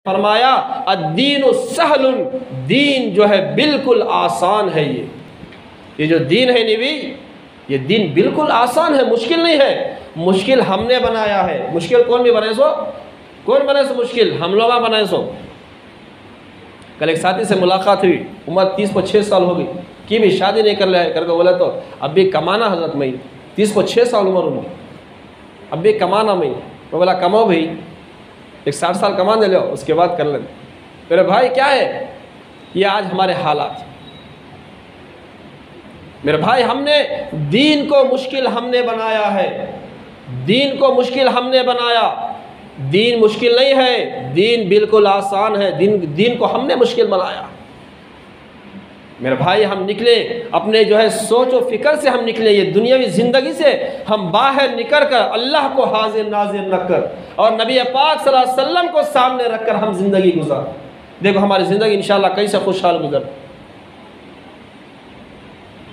फरमाया अद्दीनु सहलुन, दीन जो है बिल्कुल आसान है। ये जो दीन है नबी, ये दीन बिल्कुल आसान है, मुश्किल नहीं है। मुश्किल हमने बनाया है। मुश्किल कौन भी बनाए सो? कौन बनाए सो मुश्किल? हम लोग बनाए सो। कल एक साथी से मुलाकात हुई, उम्र 30 को 6 साल हो गई, कि भी शादी नहीं कर ले करके बोला, तो अब भी कमाना हजरत मई, 30 को 6 साल उम्र उनकी, अब भी कमाना मई। मैं बोला कमाओ भाई, एक 60 साल कमा दे लो, उसके बाद कर ले। मेरे भाई क्या है ये आज हमारे हालात। मेरे भाई हमने दीन को मुश्किल हमने बनाया है, दीन को मुश्किल हमने बनाया। दीन मुश्किल नहीं है, दीन बिल्कुल आसान है। दीन को हमने मुश्किल बनाया। मेरे भाई हम निकले अपने जो है सोच व फिक्र से, हम निकले ये दुनियावी ज़िंदगी से हम बाहर निकल कर अल्लाह को हाजिर नाजिर रखकर और नबी पाक सल्लल्लाहु अलैहि वसल्लम को सामने रखकर हम ज़िंदगी गुजार। देखो हमारी ज़िंदगी इंशाअल्लाह कैसे खुशहाल गुजर।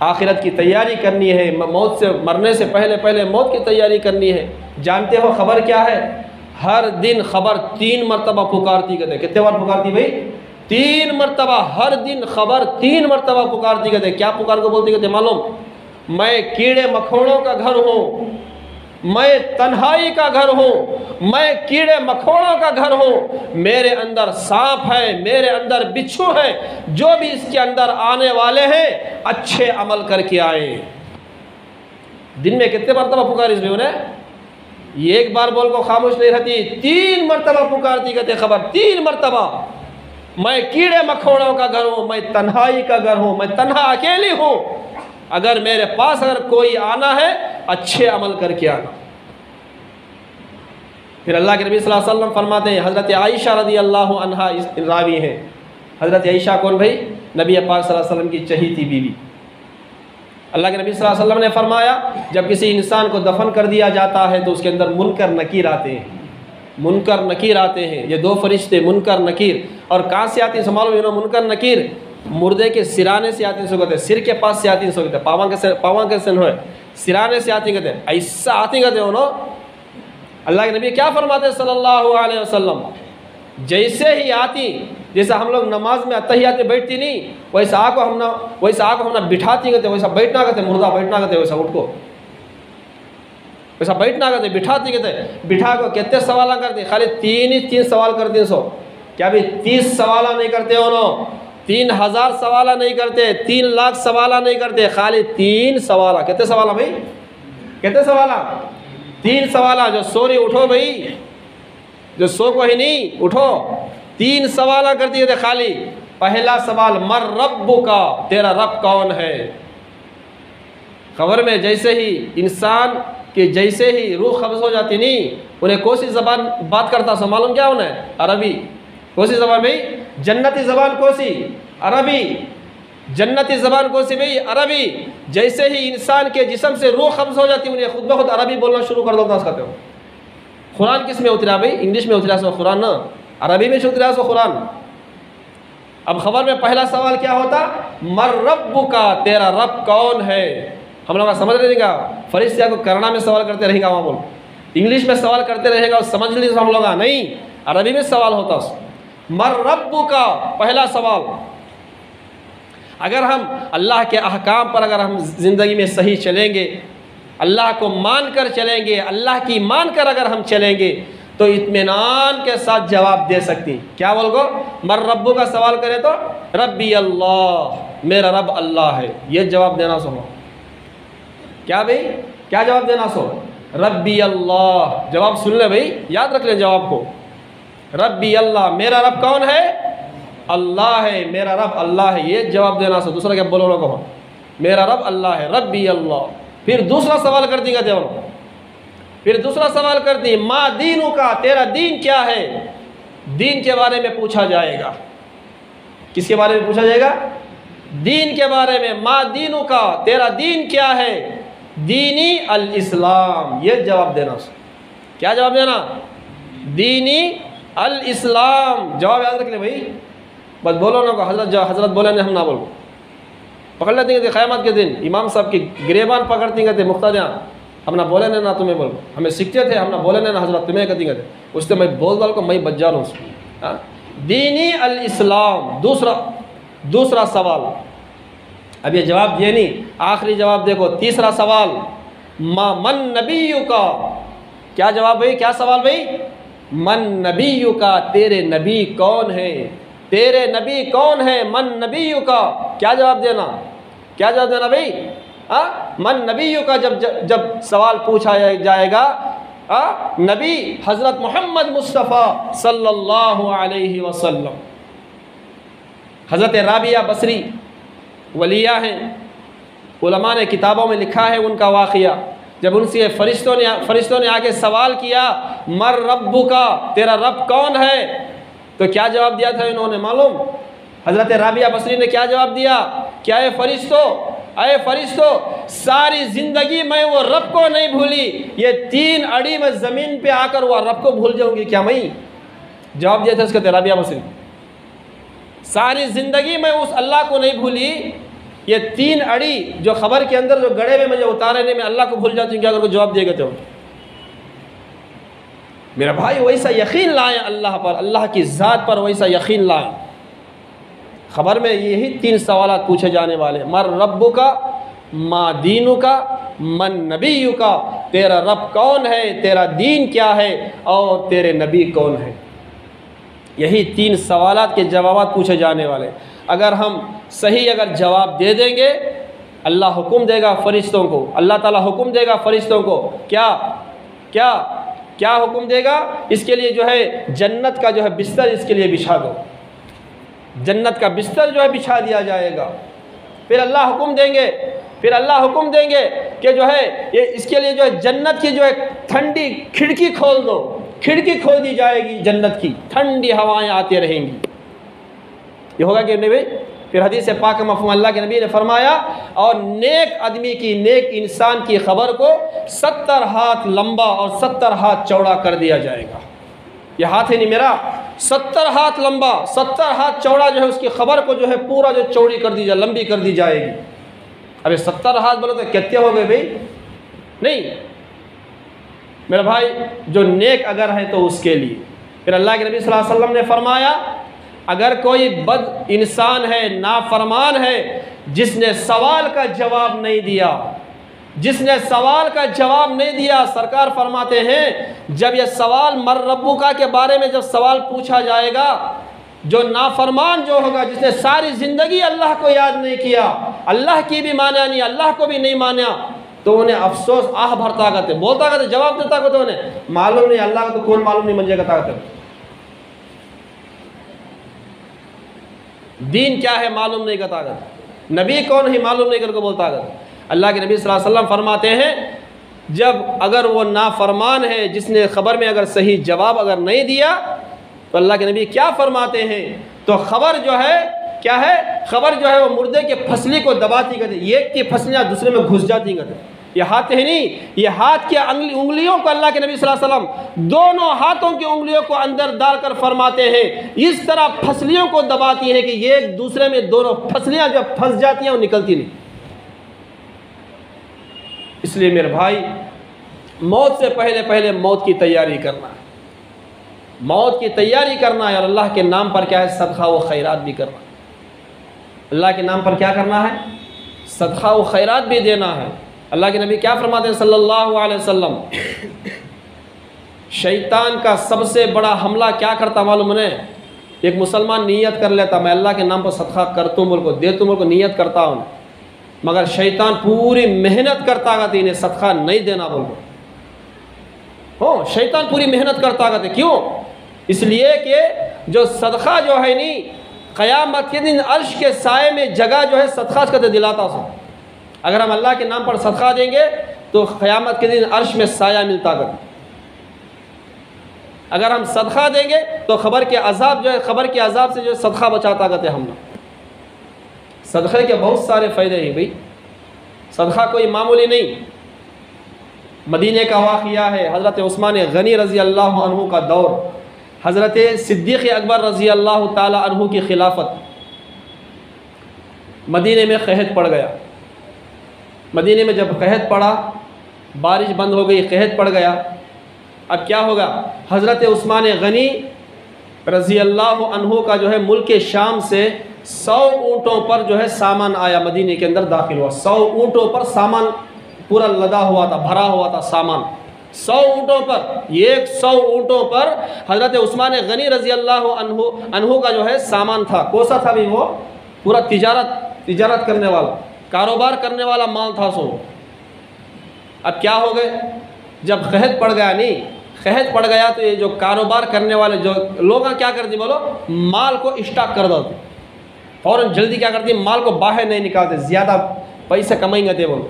आखिरत की तैयारी करनी है, मौत से मरने से पहले पहले मौत की तैयारी करनी है। जानते हो खबर क्या है? हर दिन खबर 3 मरतबा पुकारती कहते। कितने बार पुकारती भाई? 3 मरतबा। हर दिन खबर 3 मरतबा पुकारती कहते। क्या पुकार को बोलती कहते मालूम? मैं कीड़े मकोड़ों का घर हूँ, मैं तन्हाई का घर हूँ, मैं कीड़े मकोड़ों का घर हूँ, मेरे अंदर सांप है, मेरे अंदर बिच्छू है। जो भी इसके अंदर आने वाले हैं अच्छे अमल करके आए। दिन में कितने मरतबा पुकारी इसमें उन्हें? ये एक बार बोल को खामोश नहीं रहती, 3 मरतबा पुकारती कहते खबर, 3 मरतबा। मैं कीड़े मकोड़ों का घर हूँ, मैं तन्हाई का घर हूँ, मैं तन्हा अकेली हूँ। अगर मेरे पास अगर कोई आना है अच्छे अमल करके आना। फिर अल्लाह के नबी सल्लल्लाहु अलैहि वसल्लम फरमाते हैं, हज़रत आयशा रज़ी अल्लाह अन्हा इस रावी हैं। हज़रत आयशा कौन भाई? नबी पाक सल्लल्लाहु अलैहि वसल्लम की चहेती बीवी। अल्लाह के नबी सल्लल्लाहु अलैहि वसल्लम ने फरमाया, जब किसी इंसान को दफन कर दिया जाता है तो उसके अंदर मुनकर नकीर आते हैं। मुनकर नकीर आते हैं। ये 2 फरिश्ते मुनकर नकीर। और कहाँ से आती है मालूम? इन्होंने मुनकर नकीर मुर्दे के सिराने से आती सो कहते, सिर के पास से आती सो कहते, पावा के सन हो सिराने से आती कहते, ऐसा आती कहते उन्होंने। अल्लाह के नबी क्या फरमाते सल्लल्लाहु अलैहि वसल्लम? जैसे ही आती, जैसा हम लोग नमाज में अत्तहियात में बैठती नहीं, वैसा आको हमना बिठाती कहते, वैसा बैठना कहते, मुर्दा बैठना कहते, वैसा उठ को वैसा बैठना कहते, बिठाती कहते। बिठा को कितने सवाल करते? खाली 3 सवाल करते सो। क्या भी 30 सवाल नहीं करते उन्होंने, 3000 सवाल नहीं करते, 3 लाख सवाल नहीं करते, खाली 3 सवाल। कितने सवाल भाई? कितने सवाल? 3 सवाल। जो सो रही उठो भाई, जो सो को ही नहीं उठो। 3 सवाल करती है खाली। पहला सवाल मर रब्बु का, तेरा रब कौन है? खबर में जैसे ही इंसान के जैसे ही रूह कब्ज हो जाती नहीं, उन्हें कौन सी ज़बान बात करता सो मालूम क्या उन्हें? अरबी। कौन सी ज़बान भाई? जन्नती ज़बान कौन सी? अरबी। जन्नती ज़बान कौन सी भाई? अरबी। जैसे ही इंसान के जिस्म से रूह कब्ज हो जाती उन्हें खुद ब खुद अरबी बोलना शुरू कर देता कहते हो। कुरान किस में उतरा भाई? इंग्लिश में उतरा सो कुरान ना, अरबी में उतरा सो कुरान। अब खबर में पहला सवाल क्या होता? मर रब्बु का, तेरा रब कौन है? हम लोग समझ रहेगा, फरिश्ते को करना में सवाल करते रहेगा, वहाँ बोल इंग्लिश में सवाल करते रहेगा, समझ लीजिए हम लोग नहीं, अरबी में सवाल होता। मर रब्बु का पहला सवाल। अगर हम अल्लाह के अहकाम पर अगर हम ज़िंदगी में सही चलेंगे, अल्लाह को मान कर चलेंगे, अल्लाह की मान कर अगर हम चलेंगे तो इत्मीनान के साथ जवाब दे सकती। क्या बोल गो? मर रब्बु का सवाल करें तो रब्बी अल्लाह, मेरा रब अल्लाह है, ये जवाब देना सो। क्या भाई? क्या जवाब देना सो? रब्बी अल्लाह। जवाब सुन ले भाई, याद रख ले जवाब को। रब्बी अल्लाह, मेरा रब कौन है? अल्लाह है, मेरा रब अल्लाह है, ये जवाब देना सो। दूसरा क्या बोलो ना, मेरा रब अल्लाह है, रब्बी अल्लाह। फिर दूसरा सवाल कर दी कहते, फिर दूसरा सवाल कर दी माँ दीनू का, तेरा दीन क्या है? दीन के बारे में पूछा जाएगा। किसके बारे में पूछा जाएगा? दीन के बारे में। माँ दीनू का, तेरा दीन क्या है? दीनी अल इस्लाम, ये जवाब देना। क्या जवाब देना? दीनी अल इस्लाम। जवाब याद रख ले भाई, बस बोलो ना को हजरत बोले नहीं, हम ना बोलो। पकड़ लेते हैं क़यामत के दिन इमाम साहब की गिरेबान पकड़ती कहते मुख्तादियाँ, हम ना बोले ना तुम्हें बोलो, हमें सीखते थे, हम ना बोले ना हजरत तुम्हें कहती कहते, उससे मैं बोल डाल को मैं बच जा रहा हूँ। दीनी अल इस्लाम। दूसरा सवाल, अब ये जवाब दिए नहीं, आखिरी जवाब देखो, तीसरा सवाल, मन नबीयु का। क्या जवाब भाई, क्या सवाल भाई? मन नबीयु का, तेरे नबी कौन है? तेरे नबी कौन है? मन नबीयु का। क्या जवाब देना, क्या जवाब देना भाई? मन नबीयु का जब सवाल पूछा जाएगा, नबी हज़रत मोहम्मद मुस्तफ़ा सल्लल्लाहु अलैहि वसल्लम। हज़रत राबिया बसरी वलिया हैं, उलमा ने किताबों में लिखा है उनका वाक़िया। जब उनसे फरिश्तों ने आके सवाल किया, मर रब्बु का, तेरा रब कौन है? तो क्या जवाब दिया था इन्होंने मालूम? हज़रत राबिया बसरी ने क्या जवाब दिया? क्या है फरिश्तों, अरे फरिश्तों, सारी ज़िंदगी मैं वो रब को नहीं भूली, ये 3 अड़ी में ज़मीन पे आकर वो रब को भूल जाऊंगी क्या मैं? जवाब दिया था उसका राबिया बसरी, सारी ज़िंदगी मैं उस अल्लाह को नहीं भूली, ये 3 अड़ी जो खबर के अंदर जो गड़े में मुझे उतारने में अल्लाह को भूल जाती हूँ। क्या अगर को जवाब देगा तो मेरा भाई वैसा यकीन लाए अल्लाह पर, अल्लाह की ज़ात पर वैसा यकीन लाए। खबर में यही 3 सवाल पूछे जाने वाले, मर रब्बु का, मा दीनु का, मन नबीयु का, तेरा रब कौन है, तेरा दीन क्या है, और तेरे नबी कौन है। यही 3 सवालात के जवाब पूछे जाने वाले। अगर हम सही अगर जवाब दे देंगे, अल्लाह हुक्म देगा फरिश्तों को, अल्लाह ताला हुक्म देगा फरिश्तों को, क्या क्या क्या हुक्म देगा? इसके लिए जो है जन्नत का जो है बिस्तर इसके लिए बिछा दो, जन्नत का बिस्तर जो है बिछा दिया जाएगा। फिर अल्लाह हुक्म देंगे कि जो है ये इसके लिए जो है जन्नत की जो है ठंडी खिड़की खोल दो, खिड़की खोल दी जाएगी, जन्नत की ठंडी हवाएं आती रहेंगी। ये होगा कि नहीं भाई? फिर हदीस पाक मफ़हूम अल्लाह के नबी ने फरमाया, और नेक आदमी की, नेक इंसान की खबर को 70 हाथ लंबा और 70 हाथ चौड़ा कर दिया जाएगा। ये हाथ है नहीं मेरा, 70 हाथ लंबा 70 हाथ चौड़ा जो है उसकी खबर को जो है पूरा जो चौड़ी कर दी जाए, लंबी कर दी जाएगी। अबे 70 हाथ बोलो तो कितने हो गए भाई? नहीं मेरा भाई, जो नेक अगर है तो उसके लिए। फिर अल्लाह के नबी सल्लल्लाहु अलैहि वसल्लम ने फरमाया, अगर कोई बद इंसान है, नाफरमान है, जिसने सवाल का जवाब नहीं दिया, जिसने सवाल का जवाब नहीं दिया, सरकार फरमाते हैं जब यह सवाल मर रब्बु का के बारे में जब सवाल पूछा जाएगा, जो नाफरमान जो होगा, जिसने सारी ज़िंदगी अल्लाह को याद नहीं किया, अल्लाह की भी माना नहीं, अल्लाह को भी नहीं माना, तो उन्हें अफसोस आह भरता करते, बोलता करते, जवाब देता करते, उन्हें मालूम नहीं अल्लाह को तो कौन मालूम नहीं मंजेगा ताकत, दीन क्या है मालूम नहीं करता कर, नबी कौन है मालूम नहीं करके बोलता कर। अल्लाह के नबी सल्लल्लाहु अलैहि वसल्लम फरमाते हैं, जब अगर वो नाफरमान है, जिसने ख़बर में अगर सही जवाब अगर नहीं दिया, तो अल्लाह के नबी क्या फरमाते हैं, तो ख़बर जो है क्या है, ख़बर जो है वो मुर्दे के फसली को दबाती करती, एक की फसलियाँ दूसरे में घुस जाती करती। ये हाथ है नहीं, ये हाथ के उंगलियों को अल्लाह के नबी सल्लल्लाहु अलैहि वसल्लम दोनों हाथों की उंगलियों को अंदर डालकर फरमाते हैं, इस तरह फसलियों को दबाती हैं कि ये एक दूसरे में दोनों फसलियाँ जब फंस जाती हैं वो निकलती नहीं। इसलिए मेरे भाई, मौत से पहले पहले मौत की तैयारी करना है, मौत की तैयारी करना है, और अल्लाह के नाम पर क्या है, सदका व खैरात भी करना। अल्लाह के नाम पर क्या करना है, सदका व खैरात भी देना है। अल्लाह के नबी क्या फरमाते हैं सल्लल्लाहु अलैहि वसल्लम, शैतान का सबसे बड़ा हमला क्या करता मालूम है? एक मुसलमान नियत कर लेता, मैं अल्लाह के नाम पर सदका करतूँ बोल को देतूँ बोल को नियत करता हूँ, मगर शैतान पूरी मेहनत करता गया इन्हें सदका नहीं देना बोल को, हो शैतान पूरी मेहनत करता गया। क्यों? इसलिए कि जो सदका जो है नहीं, क़यामत के दिन अर्श के साए में जगह जो है सदका करते दिलाता उसको। अगर हम अल्लाह के नाम पर सदका देंगे तो क़यामत के दिन अर्श में साया मिलता कर। अगर हम सदका देंगे तो ख़बर के अजाब जो है, ख़बर के अजाब से जो है सदका बचाता करते हम लोग। सदक़े के बहुत सारे फ़ायदे हैं भाई, सदका कोई मामूली नहीं। मदीने का वाक़िया है, हज़रत उस्मान गनी रज़ी अल्लाह अन्हु का दौर, हज़रत सिद्दीक़ अकबर रज़ी अल्लाह ताला अन्हु की खिलाफत, मदीने में क़हत पड़ गया। मदीने में जब क़हत पड़ा, बारिश बंद हो गई, क़हत पड़ गया। अब क्या होगा, हज़रत उस्मान गनी रज़ी अल्लाह अन्हु का जो है मुल्क शाम से 100 ऊँटों पर जो है सामान आया, मदीने के अंदर दाखिल हुआ। 100 ऊँटों पर सामान पूरा लदा हुआ था, भरा हुआ था सामान। 100 ऊँटों पर, 100 ऊँटों पर हज़रत उस्मान गनी रज़ी अल्लाह अन्हु का जो है सामान था। कौन सा था भी वो? पूरा तिजारत करने वाला, कारोबार करने वाला माल था सो। अब क्या हो गए, जब क़हत पड़ गया, नहीं क़हत पड़ गया तो ये जो कारोबार करने वाले जो लोग क्या करते, बोलो माल को स्टॉक कर देते, फ़ौरन जल्दी क्या करती, माल को बाहर नहीं निकालते, ज़्यादा पैसे कमाएंगे थे बोलो।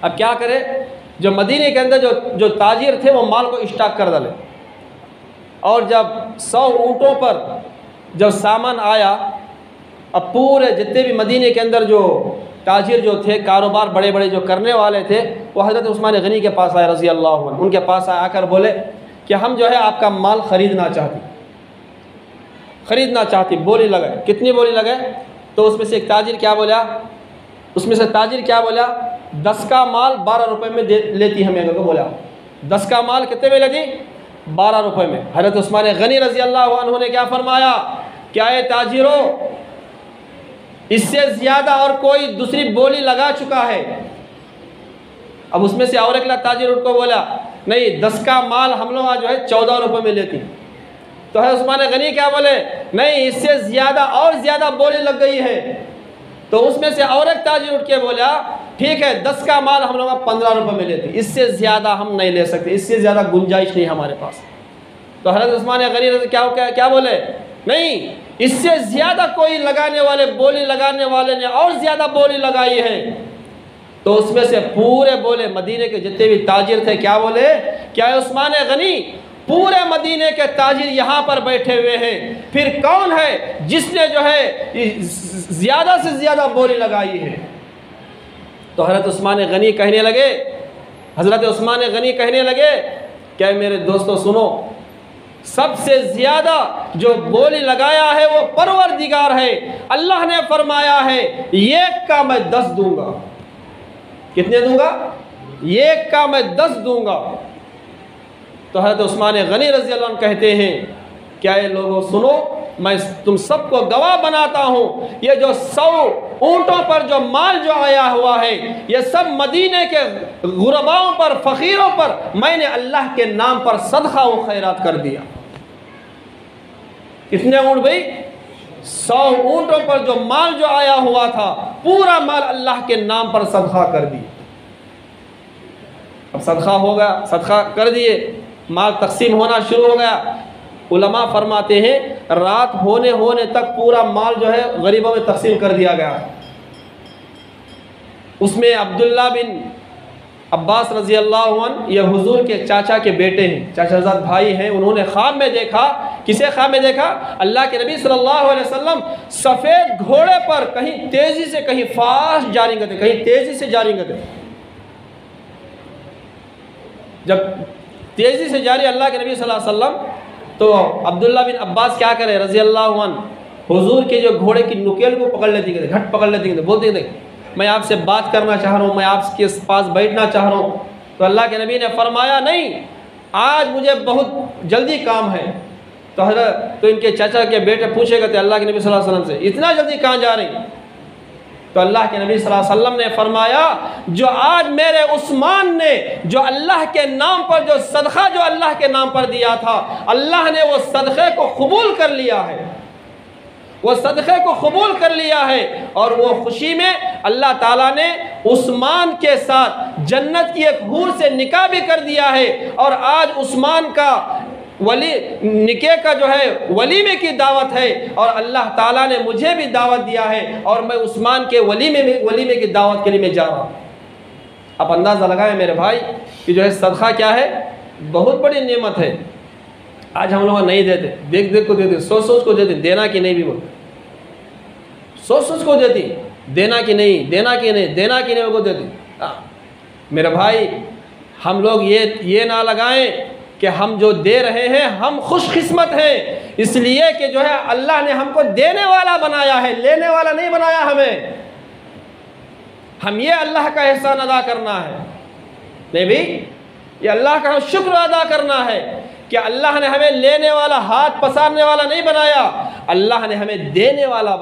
अब क्या करें, जो मदीने के अंदर जो ताजिर थे वो माल को स्टॉक कर डाले। और जब 100 ऊँटों पर जब सामान आया, अब पूरे जितने भी मदीने के अंदर जो ताजिर जो थे, कारोबार बड़े बड़े जो करने वाले थे, वो हज़रत उस्मान गनी के पास आए रज़ी अल्लाह अन्हु। उनके पास आकर बोले कि हम जो है आपका माल ख़रीदना चाहती। बोली लगाए, कितनी बोली लगाए? तो उसमें से एक ताजिर क्या बोला, 10 का माल 12 रुपये में लेती हमें को बोला। 10 का माल कितने में लेती? 12 रुपये में। हज़रत उस्मान गनी रज़ी अल्लाह अन्हु ने क्या फरमाया, क्या ये ताजिरों, इससे ज़्यादा और कोई दूसरी बोली लगा चुका है। अब उसमें से और एक ताजिर उनको बोला, नहीं 10 का माल हम लोग जो है 14 रुपये में लेती। तो है उस्मान गनी क्या बोले, नहीं इससे ज़्यादा और ज़्यादा बोली लग गई है। तो उसमें से और एक ताजिर उठ के बोला, ठीक है 10 का माल हम लोग 15 रुपये में लेती, इससे ज़्यादा हम नहीं ले सकते, इससे ज़्यादा गुंजाइश नहीं हमारे पास। तो हज़रत उस्मान गनी क्या बोले, नहीं इससे ज़्यादा कोई बोली लगाने वाले ने और ज़्यादा बोली लगाई है। तो उसमें से पूरे बोले, मदीने के जितने भी ताजिर थे क्या बोले, क्या है उस्मान गनी, पूरे मदीने के ताजिर यहाँ पर बैठे हुए हैं, फिर कौन है जिसने जो है ज़्यादा से ज़्यादा बोली लगाई है? तो हज़रत उस्मान गनी कहने लगे, क्या मेरे दोस्तों सुनो, सबसे ज़्यादा जो बोली लगाया है वो परवरदिगार है। अल्लाह ने फरमाया है 1 का मैं 10 दूंगा। कितने दूंगा? 1 का मैं 10 दूंगा। तो हज़रत उस्मान गनी रज़ी अल्लाह अन्हु कहते हैं, क्या ये लोगों सुनो, मैं तुम सबको गवाह बनाता हूँ, ये जो 100 ऊँटों पर जो माल जो आया हुआ है, ये सब मदीने के गुरबाओं पर, फ़कीरों पर मैंने अल्लाह के नाम पर सदका व खैरात कर दिया। कितने ऊँट भाई? 100 ऊँटों पर जो माल जो आया हुआ था, पूरा माल अल्लाह के नाम पर सदका कर दिया। अब सदका होगा, सदका कर दिए, माल तकसीम होना शुरू हो गया। उलमा फरमाते हैं रात होने तक पूरा माल जो है गरीबों में तकसीम कर दिया गया। उसमें अब्दुल्ला बिन अब्बास रज़ी अल्लाह अन्हु, ये हुजूर के चाचा के बेटे हैं, चाचाजाद भाई हैं। उन्होंने ख्वाब में देखा, किसे ख्वाब में देखा? अल्लाह के नबी सल्लल्लाहु अलैहि वसल्लम सफ़ेद घोड़े पर कहीं तेज़ी से, कहीं फास्ट जारी करते, कहीं तेज़ी से जारी करते। जब तेज़ी से जारी अल्लाह के नबी सल्लल्लाहु अलैहि वसल्लम, तो अब्दुल्ला बिन अब्बास क्या करे रज़ी अल्लाह अन्हु, हुजूर के जो घोड़े की नुकेल को पकड़ लेती, घट पकड़ लेती, बोलते थे मैं आपसे बात करना चाह रहा हूँ, मैं आपके पास बैठना चाह रहा हूँ। तो अल्लाह के नबी ने फरमाया नहीं, आज मुझे बहुत जल्दी काम है। तो इनके चाचा के बेटे पूछेगा थे अल्लाह के नबी सल्लल्लाहु अलैहि वसल्लम से, इतना जल्दी कहाँ जा रही? तो अल्लाह के नबी सल्लल्लाहु अलैहि वसल्लम ने फरमाया, जो आज मेरे उस्मान ने जो अल्लाह के नाम पर जो सदका जो अल्लाह के नाम पर दिया था, अल्लाह ने वो सदक़े को कबूल कर लिया है, वो सदक़े को कबूल कर लिया है। और वो खुशी में अल्लाह ताला ने उस्मान के साथ जन्नत की एक हूर से निकाह भी कर दिया है। और आज उस्मान का वली निके का जो है वलीमे की दावत है, और अल्लाह ताला ने मुझे भी दावत दिया है, और मैं उस्मान के वलीमे की दावत के लिए मैं जा रहा हूँ। आप अंदाज़ा लगाएं मेरे भाई कि जो है सदका क्या है, बहुत बड़ी नेमत है। आज हम लोग नहीं देते, देख देख को देते, सोच सोच को देते, देना कि नहीं भी बोल, सोच सोच को देती, देना कि नहीं, देना कि नहीं, देना कि नहीं को देती। मेरे भाई हम लोग ये ना लगाएं कि हम जो दे रहे हैं हम खुशकिस्मत हैं, इसलिए कि जो है अल्लाह ने हमको देने वाला बनाया है, लेने वाला नहीं बनाया हमें। हम ये अल्लाह का एहसान अदा करना है, नहीं भाई, ये अल्लाह का शुक्र अदा करना है कि अल्लाह ने हमें लेने वाला, हाथ पसारने वाला नहीं बनाया, अल्लाह ने हमें देने वाला